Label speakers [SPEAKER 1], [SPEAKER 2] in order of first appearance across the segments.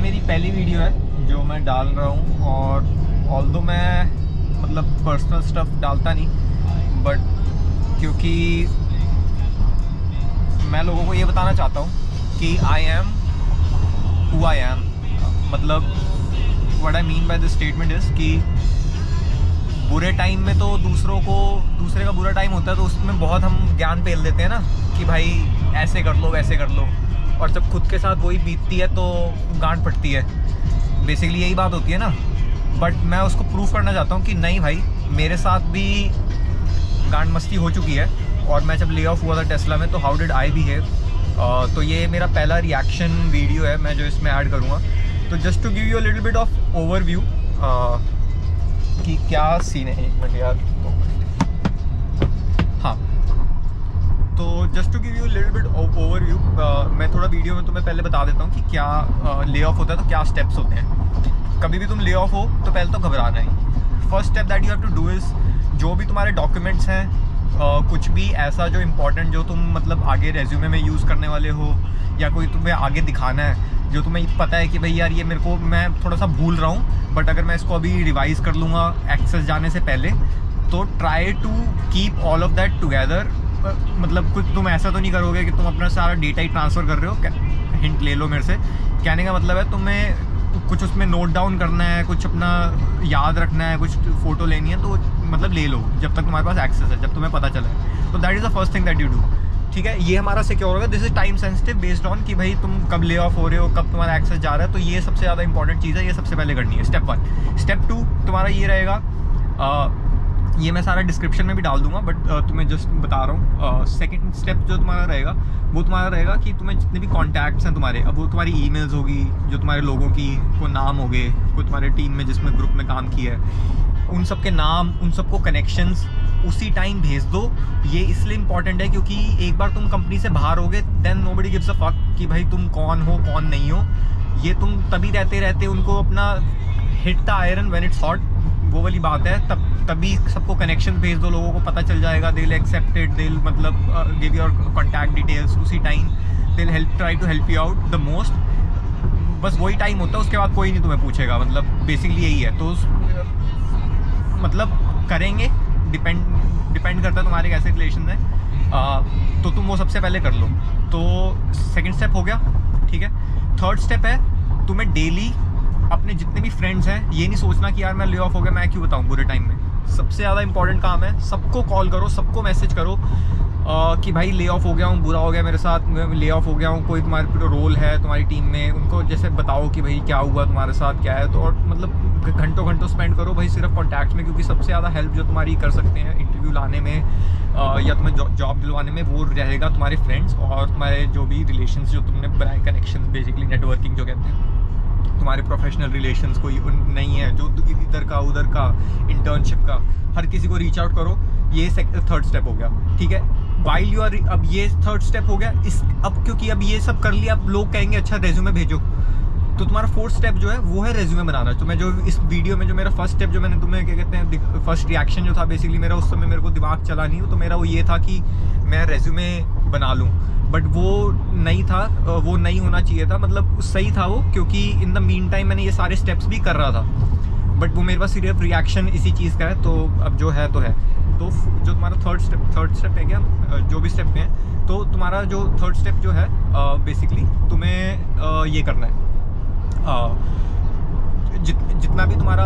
[SPEAKER 1] मेरी पहली वीडियो है जो मैं डाल रहा हूँ, और ऑल्दो मैं मतलब पर्सनल स्टफ डालता नहीं, बट क्योंकि मैं लोगों को ये बताना चाहता हूँ कि I am who I am. मतलब what I mean by this statement is कि बुरे टाइम में तो दूसरे का बुरा टाइम होता है तो उसमें बहुत हम ज्ञान पेल देते हैं ना कि भाई ऐसे कर लो वैसे कर लो, और जब खुद के साथ वही बीतती है तो गांड फटती है। बेसिकली यही बात होती है ना। बट मैं उसको प्रूव करना चाहता हूँ कि नहीं भाई, मेरे साथ भी गांड मस्ती हो चुकी है, और मैं जब ले ऑफ हुआ था टेस्ला में तो हाउ डिड आई बिहेव। तो ये मेरा पहला रिएक्शन वीडियो है मैं जो इसमें ऐड करूँगा। तो just to give you a little bit of overview कि क्या सीन है। एक मिनट यार, हाँ, तो just to give you little bit overview, मैं थोड़ा वीडियो में तुम्हें पहले बता देता हूँ कि क्या ले ऑफ होता है तो क्या स्टेप्स होते हैं। कभी भी तुम ले ऑफ हो तो पहले तो घबराना ही। First step that you have to do is, जो भी तुम्हारे डॉक्यूमेंट्स हैं, कुछ भी ऐसा जो इम्पोर्टेंट जो तुम मतलब आगे रेज्यूमे में यूज़ करने वाले हो, या कोई तुम्हें आगे दिखाना है जो तुम्हें पता है कि भाई यार ये मेरे को मैं थोड़ा सा भूल रहा हूँ, बट अगर मैं इसको अभी रिवाइज़ कर लूँगा एक्सेस जाने से पहले, तो try to keep all of that together. मतलब कुछ तुम ऐसा तो नहीं करोगे कि तुम अपना सारा डेटा ही ट्रांसफ़र कर रहे हो। हिंट ले लो मेरे से, कहने का मतलब है तुम्हें कुछ उसमें नोट डाउन करना है, कुछ अपना याद रखना है, कुछ फ़ोटो लेनी है, तो मतलब ले लो जब तक तुम्हारे पास एक्सेस है, जब तुम्हें पता चले। तो that is the first thing that you do. ठीक है, ये हमारा सिक्योर होगा। This is time sensitive based on कि भाई तुम कब ले ऑफ हो रहे हो, कब तुम्हारा एक्सेस जा रहा है। तो ये सबसे ज़्यादा इंपॉर्टेंट चीज़ है, ये सबसे पहले करनी है, स्टेप 1। स्टेप 2 तुम्हारा ये रहेगा, ये मैं सारा डिस्क्रिप्शन में भी डाल दूंगा, बट तुम्हें जस्ट बता रहा हूँ। सेकंड स्टेप जो तुम्हारा रहेगा वो तुम्हारा रहेगा कि तुम्हें जितने भी कॉन्टैक्ट्स हैं तुम्हारे, अब वो तुम्हारी ईमेल्स होगी जो तुम्हारे लोगों की, को नाम हो गए, कोई तुम्हारे टीम में जिसमें ग्रुप में काम किया है, उन सब के नाम, उन सबको कनेक्शंस उसी टाइम भेज दो। ये इसलिए इंपॉर्टेंट है क्योंकि एक बार तुम कंपनी से बाहर होगे then nobody gives a fuck कि भाई तुम कौन हो कौन नहीं हो। ये तुम तभी रहते उनको अपना hit the iron when it's hot, वो वाली बात है। तभी सबको कनेक्शन भेज दो, लोगों को पता चल जाएगा, they will accept it, they will मतलब गिव योर कॉन्टैक्ट डिटेल्स उसी time, they will help, try to help you out the most. बस वही टाइम होता है, उसके बाद कोई नहीं तुम्हें पूछेगा। मतलब बेसिकली यही है। तो मतलब करेंगे, डिपेंड करता है तुम्हारे कैसे रिलेशन है। तो तुम वो सबसे पहले कर लो। तो सेकंड स्टेप हो गया, ठीक है। थर्ड स्टेप है तुम्हें डेली अपने जितने भी फ्रेंड्स हैं, ये नहीं सोचना कि यार मैं ले ऑफ हो गया, मैं क्यों बताऊं बुरे टाइम में। सबसे ज़्यादा इंपॉर्टेंट काम है, सबको कॉल करो, सबको मैसेज करो कि भाई ले ऑफ हो गया हूँ, बुरा हो गया मेरे साथ, मैं ले ऑफ हो गया हूँ। कोई तुम्हारे रोल है तुम्हारी टीम में, उनको जैसे बताओ कि भाई क्या हुआ तुम्हारे साथ, क्या है। तो और मतलब घंटों स्पेंड करो भाई सिर्फ कॉन्टैक्ट में, क्योंकि सबसे ज़्यादा हेल्प जो तुम्हारी कर सकते हैं इंटरव्यू लाने में या तुम्हें जॉब दिलवाने में, वो रहेगा तुम्हारे फ्रेंड्स और तुम्हारे जो भी रिलेशंस जो तुमने बनाए, कनेक्शन, बेसिकली नेटवर्किंग जो कहते हैं। तुम्हारे प्रोफेशनल रिलेशंस कोई नहीं है जो इधर का उधर का, इंटर्नशिप का, हर किसी को रीच आउट करो। ये थर्ड स्टेप हो गया, ठीक है। वाइल यू आर, अब ये थर्ड स्टेप हो गया अब क्योंकि अब ये सब कर लिया, अब लोग कहेंगे अच्छा रेज्यूमे भेजो। तो तुम्हारा फोर्थ स्टेप जो है वो है रेज्यूमे बनाना। तो मैं जो इस वीडियो में जो मेरा फर्स्ट स्टेप जो मैंने तुम्हें क्या कहते हैं फर्स्ट रिएक्शन जो था बेसिकली मेरा, उस समय मेरे को दिमाग चला नहीं, तो मेरा वो ये था कि मैं रेज्यूमे बना लूँ, बट वो नहीं था, वो नहीं होना चाहिए था। मतलब सही था वो, क्योंकि इन द मीन टाइम मैंने ये सारे स्टेप्स भी कर रहा था, बट वो मेरे पास सिर्फ रिएक्शन इसी चीज़ का है। तो अब जो है तो है। तो जो तुम्हारा थर्ड स्टेप है क्या, जो भी स्टेप में है, तो तुम्हारा जो थर्ड स्टेप जो है बेसिकली तुम्हें ये करना है, जितना भी तुम्हारा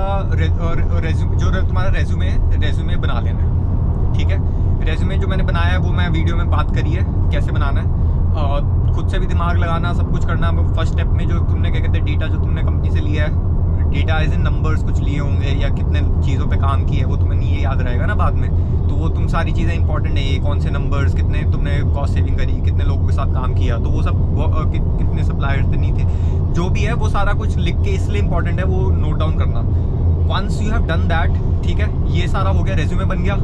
[SPEAKER 1] तुम्हारा रेज्यूमे बना लेना है, ठीक है। रेज्यूमे जो मैंने बनाया है वो मैं वीडियो में बात करी है कैसे बनाना है। खुद से भी दिमाग लगाना, सब कुछ करना। फर्स्ट स्टेप में जो तुमने क्या कहते हैं डेटा जो तुमने कंपनी से लिया है, डेटा एज इन नंबर्स कुछ लिए होंगे या कितने चीज़ों पे काम किया है, वो तुम्हें नहीं याद रहेगा ना बाद में। तो वो तुम सारी चीज़ें इंपॉर्टेंट है, ये कौन से नंबर्स, कितने तुमने कॉस्ट सेविंग करी, कितने लोगों के साथ काम किया, तो वो सब कितने सप्लायर्स थे नहीं थे, जो भी है वो सारा कुछ लिख के इसलिए इंपॉर्टेंट है वो नोट डाउन करना। Once you have done that, ठीक है, ये सारा हो गया, रेज्यूमे बन गया,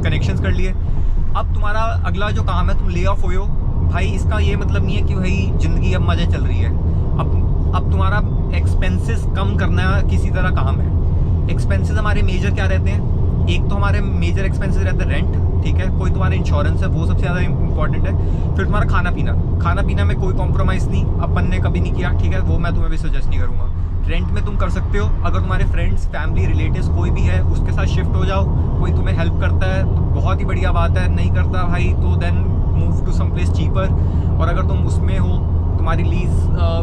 [SPEAKER 1] कनेक्शंस कर लिए। अब तुम्हारा अगला जो काम है, तुम ले ऑफ हो भाई, इसका ये मतलब नहीं है कि भाई ज़िंदगी अब मज़े चल रही है। अब तुम्हारा एक्सपेंसेस कम करना किसी तरह काम है। एक्सपेंसेस हमारे मेजर क्या रहते हैं, एक तो हमारे मेजर एक्सपेंसेस रहते हैं रेंट, ठीक है, कोई तुम्हारा इंश्योरेंस है वो सबसे ज़्यादा इंपॉर्टेंट है, फिर तुम्हारा खाना पीना में कोई कॉम्प्रोमाइज़ नहीं, अपन ने कभी नहीं किया, ठीक है, वो मैं तुम्हें भी सजेस्ट नहीं करूँगा। रेंट में तुम कर सकते हो, अगर तुम्हारे फ्रेंड्स, फैमिली, रिलेटिव्स कोई भी है उसके साथ शिफ्ट हो जाओ, कोई तुम्हें हेल्प करता है तो बहुत ही बढ़िया बात है, नहीं करता भाई तो then move to some place cheaper. और अगर तुम उसमें हो, तुम्हारी लीज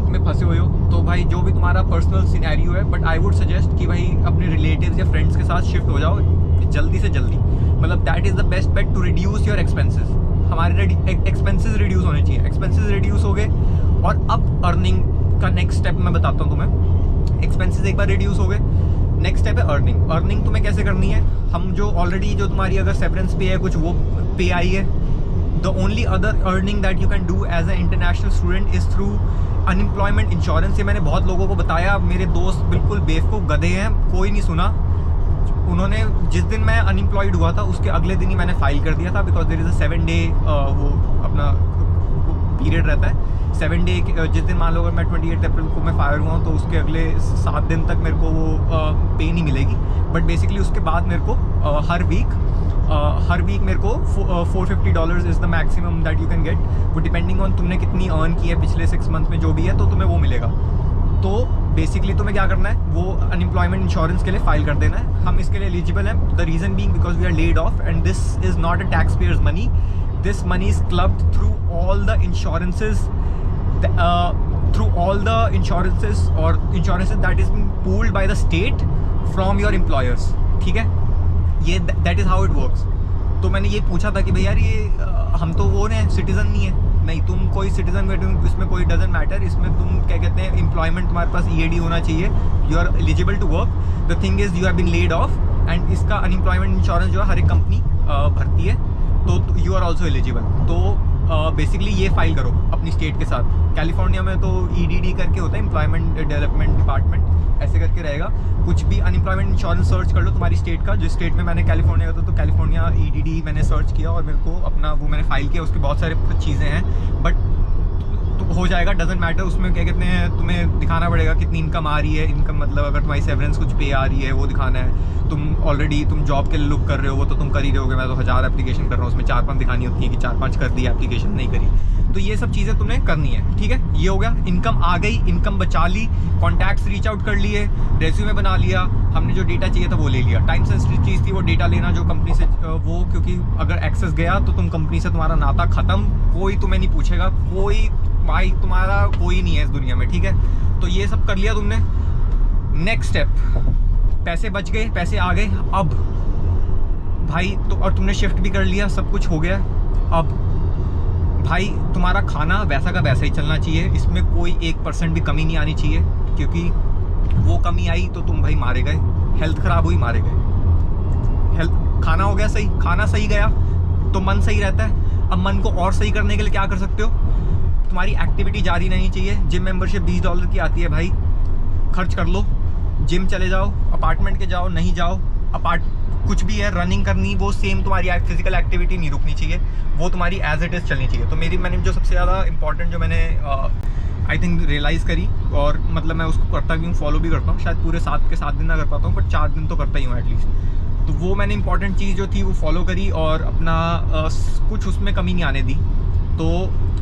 [SPEAKER 1] में फंसे हुए हो, तो भाई जो भी तुम्हारा पर्सनल सिनेरियो है, बट आई वुड सजेस्ट कि भाई अपने रिलेटिव्स या फ्रेंड्स के साथ शिफ्ट हो जाओ जल्दी से जल्दी, मतलब that is the best bet to reduce your expenses. हमारे एक्सपेंसेस रिड्यूस होने चाहिए, एक्सपेंसेस रिड्यूस हो गए और अब अर्निंग का नेक्स्ट स्टेप मैं बताता हूँ तुम्हें। एक्सपेंसेस एक बार रिड्यूस हो गए, नेक्स्ट स्टेप है अर्निंग। अर्निंग तुम्हें कैसे करनी है, हम जो ऑलरेडी जो तुम्हारी अगर सेवरेंस पे है कुछ वो पे आई है, the only other earning that you can do as a international student is through unemployment insurance. ये मैंने बहुत लोगों को बताया, मेरे दोस्त बिल्कुल बेवकूफ़ गधे हैं, कोई नहीं सुना। उन्होंने जिस दिन मैं अनएम्प्लॉयड हुआ था उसके अगले दिन ही मैंने फाइल कर दिया था, because there is a 7 day वो अपना पीरियड रहता है 7 डे। जिस दिन मान लो अगर मैं 28 अप्रैल को मैं फायर हुआ हूँ तो उसके अगले 7 दिन तक मेरे को वो पे नहीं मिलेगी, बट बेसिकली उसके बाद मेरे को हर वीक मेरे को $450 is the maximum that you can get, वो डिपेंडिंग ऑन तुमने कितनी अर्न की है पिछले 6 मंथ में जो भी है, तो तुम्हें वो मिलेगा। तो बेसिकली तुम्हें क्या करना है, वो अनएम्प्लॉयमेंट इंश्योरेंस के लिए फाइल कर देना है। हम इसके लिए एलिजिबल हैं, the reason being because we are laid off and this is not a tax payers money, this money is clubbed through all the insurances और insurances that is being pooled by the state from your employers, ठीक है, ये that is how it works। तो मैंने ये पूछा था कि भाई यार ये हम तो वो हैं सिटीज़न नहीं है, नहीं तुम कोई सिटीज़न, इसमें कोई डजेंट मैटर, इसमें तुम क्या कहते हैं एम्प्लॉयमेंट तुम्हारे पास EAD होना चाहिए, you are eligible to work, the thing is you have been laid off and इसका अनएम्प्लॉयमेंट इंश्योरेंस जो है हर एक कंपनी भरती है, तो यू आर ऑल्सो एलिजिबल। तो बेसिकली ये फाइल करो अपनी स्टेट के साथ। कैलिफोर्निया में तो EDD करके होता है, एम्प्लॉयमेंट डेवलपमेंट डिपार्टमेंट, ऐसे करके रहेगा। कुछ भी अनएम्प्लॉयमेंट इंश्योरेंस सर्च कर लो तुम्हारी स्टेट का, जिस स्टेट में मैंने कैलिफोर्निया था तो कैलिफोर्निया EDD मैंने सर्च किया और मेरे को अपना वो मैंने फाइल किया, उसके बहुत सारे चीज़ें हैं, बट तो हो जाएगा, डजेंट मैटर। उसमें क्या कहते हैं तुम्हें दिखाना पड़ेगा कितनी इनकम आ रही है, इनकम मतलब अगर तुम्हारी सेवरेंस कुछ पे आ रही है वो दिखाना है, तुम जॉब के लिए लुक कर रहे हो वो तो तुम कर ही रहे होगे, मैं तो 1000 एप्लीकेशन कर रहा हूँ, उसमें 4-5 दिखानी होती है कि 4-5 कर दी एप्लीकेशन नहीं करी, तो ये सब चीज़ें तुमने करनी है, ठीक है। ये हो गया, इनकम आ गई, इनकम बचा ली, कॉन्टैक्ट्स रीच आउट कर लिए, रेज्यूमे बना लिया, हमने जो डेटा चाहिए था वो ले लिया। टाइम सेंसिटिव चीज़ थी वो डेटा लेना जो कंपनी से वो, क्योंकि अगर एक्सेस गया तो तुम कंपनी से तुम्हारा नाता ख़त्म, कोई तुम्हें नहीं पूछेगा, कोई भाई तुम्हारा कोई नहीं है इस दुनिया में, ठीक है। तो ये सब कर लिया तुमने। नेक्स्ट स्टेप, पैसे बच गए, पैसे आ गए, अब भाई तो और तुमने शिफ्ट भी कर लिया, सब कुछ हो गया, अब भाई तुम्हारा खाना वैसा का वैसा ही चलना चाहिए, इसमें कोई 1% भी कमी नहीं आनी चाहिए, क्योंकि वो कमी आई तो तुम भाई मारे गए, हेल्थ ख़राब हुई मारे गए। खाना हो गया सही, खाना सही गया तो मन सही रहता है। अब मन को और सही करने के लिए क्या कर सकते हो, तुम्हारी एक्टिविटी जारी रहनी चाहिए। जिम मेंबरशिप $20 की आती है भाई, खर्च कर लो, जिम चले जाओ, अपार्टमेंट के जाओ, नहीं जाओ कुछ भी है, रनिंग करनी, वो सेम तुम्हारी फिजिकल एक्टिविटी नहीं रुकनी चाहिए, वो तुम्हारी एज इट इज़ चलनी चाहिए। तो मैंने जो सबसे ज़्यादा इंपॉर्टेंट जो मैंने आई थिंक रियलाइज़ करी, और मतलब मैं उसको करता भी हूँ, फॉलो भी करता हूँ, शायद पूरे 7 के 7 दिन ना कर पाता हूँ, बट 4 दिन तो करता ही हूँ एटलीस्ट। तो वो मैंने इंपॉर्टेंट चीज़ जो थी वो फॉलो करी और अपना कुछ उसमें कमी नहीं आने दी, तो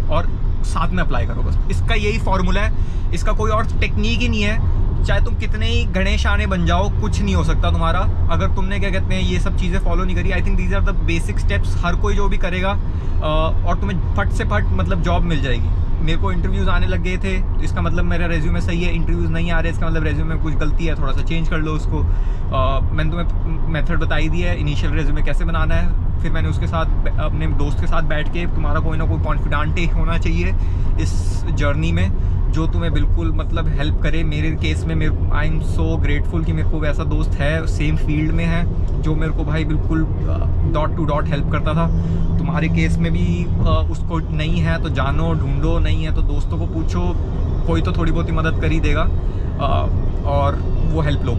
[SPEAKER 1] और साथ में अप्लाई करो, बस इसका यही फॉर्मूला है, इसका कोई और टेक्निक ही नहीं है। चाहे तुम कितने ही गणेश आने बन जाओ, कुछ नहीं हो सकता तुम्हारा, अगर तुमने क्या कहते हैं ये सब चीज़ें फॉलो नहीं करी। I think these are the basic steps, हर कोई जो भी करेगा और तुम्हें फट से फट मतलब जॉब मिल जाएगी। मेरे को इंटरव्यूज़ आने लग गए थे, इसका मतलब मेरा रेज्यूमे सही है, इंटरव्यूज़ नहीं आ रहे इसका मतलब रेज्यूमे में कुछ गलती है, थोड़ा सा चेंज कर लो उसको। मैंने तुम्हें मेथड बताई दी है इनिशियल रेज्यूमे कैसे बनाना है, फिर मैंने उसके साथ अपने दोस्त के साथ बैठ के, तुम्हारा कोई ना कोई कॉन्फिडेंट होना चाहिए इस जर्नी में जो तुम्हें बिल्कुल मतलब हेल्प करे। मेरे केस में आई एम सो ग्रेटफुल कि मेरे को वैसा दोस्त है, सेम फील्ड में है, जो मेरे को भाई बिल्कुल डॉट टू डॉट हेल्प करता था। तुम्हारे केस में भी उसको नहीं है तो जानो, ढूंढो, नहीं है तो दोस्तों को पूछो, कोई तो थोड़ी बहुत ही मदद कर ही देगा, और वो हेल्प लो।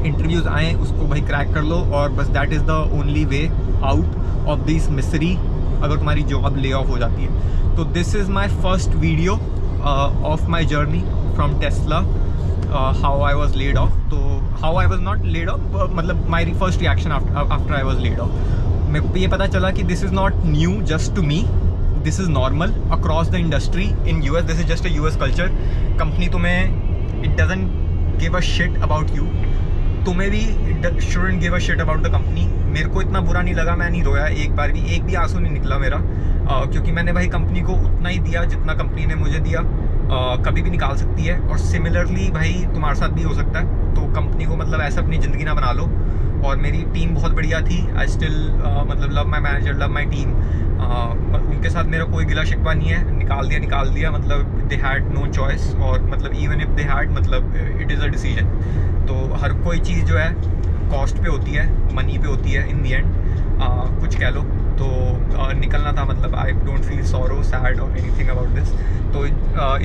[SPEAKER 1] इंटरव्यूज़ आए उसको भाई क्रैक कर लो, और बस that is the only way out of this misery अगर तुम्हारी जॉब ले ऑफ हो जाती है। तो this is my first video of my journey from Tesla, how I was laid off। तो how I was not laid off, मतलब my first reaction after I was laid off, मेरे को ये पता चला कि this is not new just to me, this is normal across the industry in US. This is just a US culture. Company तुम्हें it doesn't give a shit about you, तुम्हें भी shouldn't give a shit about the company. मेरे को इतना बुरा नहीं लगा, मैं नहीं रोया एक बार भी, एक भी आंसू नहीं निकला मेरा, क्योंकि मैंने भाई कंपनी को उतना ही दिया जितना कंपनी ने मुझे दिया. कभी भी निकाल सकती है, और सिमिलरली भाई तुम्हारे साथ भी हो सकता है. तो कंपनी को मतलब ऐसा अपनी ज़िंदगी ना बना लो. और मेरी टीम बहुत बढ़िया थी. आई स्टिल मतलब love my manager, love my team. उनके साथ मेरा कोई गिला शिकवा नहीं है. निकाल दिया मतलब दे हैड नो चॉइस, और मतलब इवन इफ दे हैड, मतलब इट इज़ अ डिसीजन. तो हर कोई चीज़ जो है कॉस्ट पे होती है, मनी पे होती है इन दी एंड, कुछ कह लो. तो निकलना था, मतलब I don't feel sorrow, sad और एनीथिंग अबाउट दिस. तो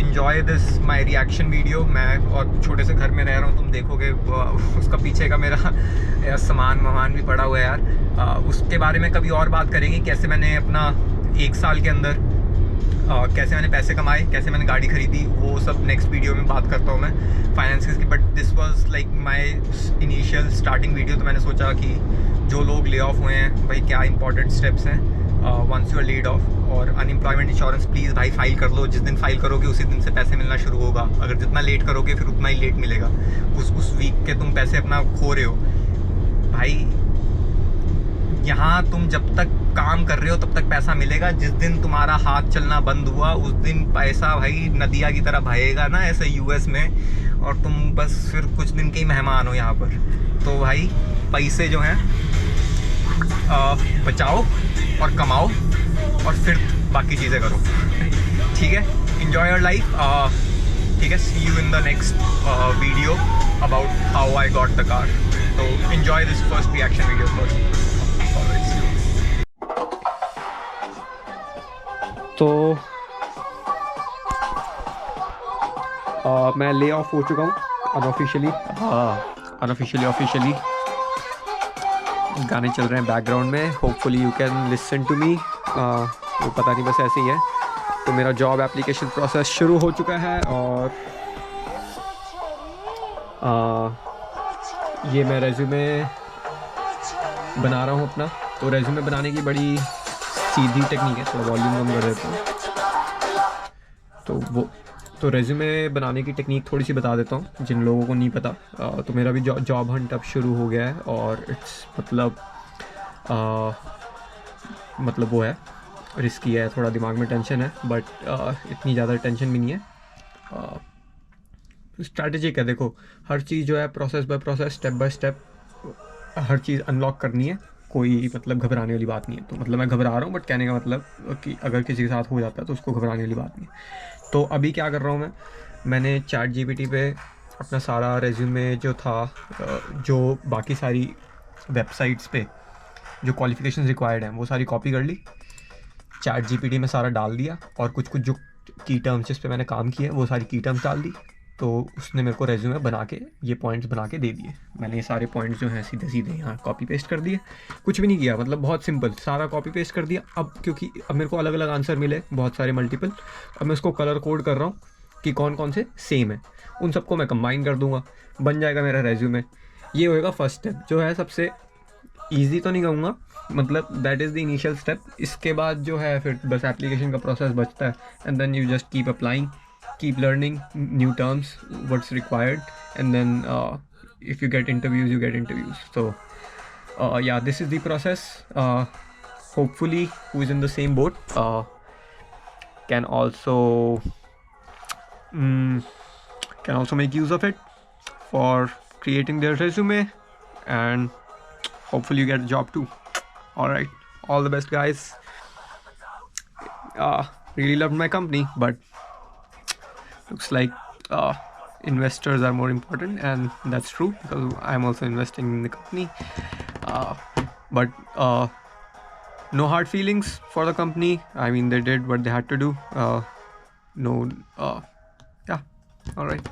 [SPEAKER 1] enjoy this my reaction video. मैं और छोटे से घर में रह रहा हूँ, तुम देखोगे उसका पीछे का मेरा सामान भी पड़ा हुआ है यार. उसके बारे में कभी और बात करेंगे, कैसे मैंने अपना 1 साल के अंदर कैसे मैंने पैसे कमाए, कैसे मैंने गाड़ी खरीदी, वो सब नेक्स्ट वीडियो में बात करता हूँ मैं फाइनेंसेस की. But this was like my initial starting video. तो मैंने सोचा कि जो लोग ले ऑफ हुए हैं भाई, क्या इंपॉर्टेंट स्टेप्स हैं once you are laid off. और अनएम्प्लॉयमेंट इंश्योरेंस प्लीज़ भाई फाइल कर लो. जिस दिन फाइल करोगे उसी दिन से पैसे मिलना शुरू होगा. अगर जितना लेट करोगे फिर उतना ही लेट मिलेगा. उस वीक के तुम पैसे अपना खो रहे हो भाई. यहाँ तुम जब तक काम कर रहे हो तब तक पैसा मिलेगा. जिस दिन तुम्हारा हाथ चलना बंद हुआ उस दिन पैसा भाई नदिया की तरह बहेगा ना ऐसे US में, और तुम बस फिर कुछ दिन के ही मेहमान हो यहाँ पर. तो भाई पैसे जो हैं बचाओ और कमाओ, और फिर बाकी चीज़ें करो. ठीक है, enjoy your life. ठीक है, see you in the next video about how I got the car. So enjoy this first reaction video first. तो मैं ले ऑफ हो चुका हूँ अनऑफिशियली. ऑफिशियली गाने चल रहे हैं बैकग्राउंड में. Hopefully you can listen to me. वो पता नहीं, बस ऐसे ही है. तो मेरा जॉब एप्लीकेशन प्रोसेस शुरू हो चुका है, और ये मैं रेज्यूमे बना रहा हूँ अपना. तो रेज्यूमे बनाने की बड़ी सीधी टेक्निक है. थोड़ा वॉल्यूम कम कर देता हूँ. तो रेज्यूमे बनाने की टेक्निक थोड़ी सी बता देता हूँ जिन लोगों को नहीं पता. तो मेरा भी जॉब हंट अब शुरू हो गया है, और इट्स मतलब वो है, रिस्की है, थोड़ा दिमाग में टेंशन है, बट इतनी ज़्यादा टेंशन भी नहीं है. स्ट्रैटेजिक है. देखो, हर चीज़ जो है process by process, step by step her cheese unlock करनी है. कोई मतलब घबराने वाली बात नहीं है. तो मतलब मैं घबरा रहा हूँ, बट कहने का मतलब कि अगर किसी के साथ हो जाता है तो उसको घबराने वाली बात नहीं है. तो अभी क्या कर रहा हूँ मैंने ChatGPT पे अपना सारा रेज्यूमे जो था, जो बाकी सारी वेबसाइट्स पे जो क्वालिफ़िकेशंस रिक्वायर्ड हैं वो सारी कॉपी कर ली, ChatGPT में सारा डाल दिया, और कुछ जो की टर्म्स जिस पे मैंने काम किया वो सारी की टर्म्स डाल दी. तो उसने मेरे को रेज्यूमे बना के ये पॉइंट्स बना के दे दिए. मैंने ये सारे पॉइंट्स जो हैं सीधे यहाँ कॉपी पेस्ट कर दिए. कुछ भी नहीं किया, मतलब बहुत सिंपल, सारा कॉपी पेस्ट कर दिया. अब क्योंकि अब मेरे को अलग अलग आंसर मिले, बहुत सारे मल्टीपल, अब मैं उसको कलर कोड कर रहा हूँ कि कौन कौन से सेम है. उन सबको मैं कंबाइन कर दूँगा, बन जाएगा मेरा रेज्यूमे. ये होएगा फर्स्ट स्टेप, जो है सबसे ईजी तो नहीं कहूँगा, मतलब that is the initial step. इसके बाद जो है फिर बस एप्लीकेशन का प्रोसेस बचता है. And then you just keep applying, keep learning new terms, what's required, and then if you get interviews, you get interviews. So yeah, this is the process. Hopefully who is in the same boat can also make use of it for creating their resume, and hopefully you get a job too. All right, all the best guys. Really loved my company, but looks like investors are more important, and that's true because I'm also investing in the company. But no hard feelings for the company. I mean, they did what they had to do. Yeah, all right.